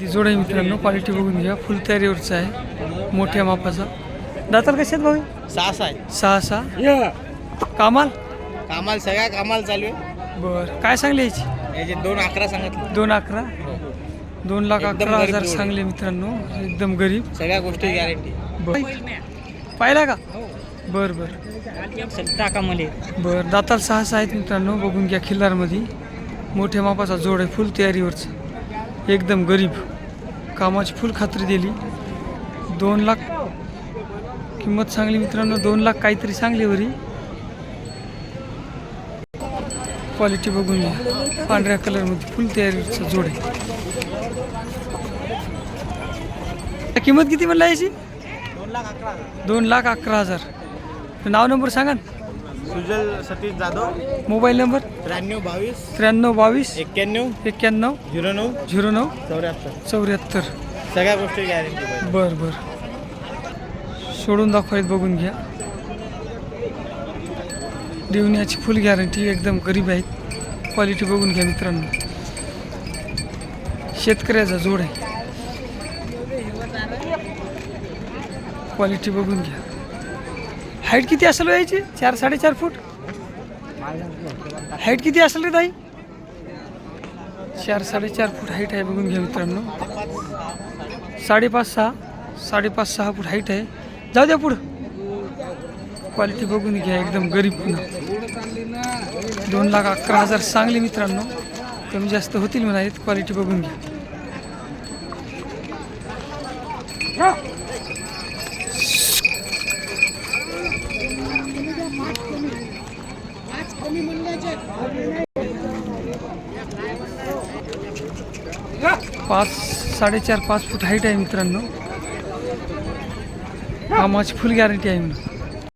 जोड आहे मित्रांनो, क्वालिटी बघून घ्या. फुल तयारीवरचा आहे, मोठ्या मापाचा. दाताल कसे आहेत भाऊ? 6 आहे. 6 कामाल कामाल सगळ्या कामाला चालू आहे. बरं, काय सांगले याची? याचे 2.11 सांगितले. 2.11 2,11,000 सांगले मित्रांनो. एकदम गरीब, सगळ्या गोष्टी गॅरंटी. पाहिला का? बर बर बर. दाताल 6 आहेत मित्रांनो, बघून घ्या. खिल्लारमध्ये मोठ्या मापाचा जोड आहे, फुल तयारीवरचं, एकदम गरीब. कामाची फुल खात्री दिली. 2 लाख किंमत सांगली मित्रांनो. 2 लाख काहीतरी सांगली वरी. क्वालिटी बघून घ्या. पांढऱ्या कलरमध्ये फुल तयारीवरचा जोड आहे. किंमत किती म्हणला याची? 2,11,000. नाव नंबर सांगा ना. सुजल सतीश जाधव. Mobile number 9322 9322 91 91 09 09 74. 74. सगळ्या गोष्टी गॅरंटी. बर बर. सोडून दाखवायत, बघून घ्या. देवण्याची फुल गॅरंटी, एकदम गरीब आहेत. क्वालिटी बघून घ्या मित्रांनो. शेतकऱ्याचा जोड आहे. क्वालिटी बघून घ्या. हाईट किती असेल यायची? 4 साडेचार फूट हाईट किती असेल रे ताई? 4 साडेचार फूट हाईट आहे, बघून घ्या मित्रांनो. 5.5-6 फूट हाईट आहे. जाऊ द्या पुढं. क्वालिटी बघून घ्या, एकदम गरीब. पुन्हा 2,11,000 सांगली मित्रांनो. कमी जास्त होतील म्हणालेत. क्वालिटी बघून घ्या. पाच 5.5 फूट हाईट आहे मित्रांनो. कामाची फुल गॅरंटी आहे म्हणून.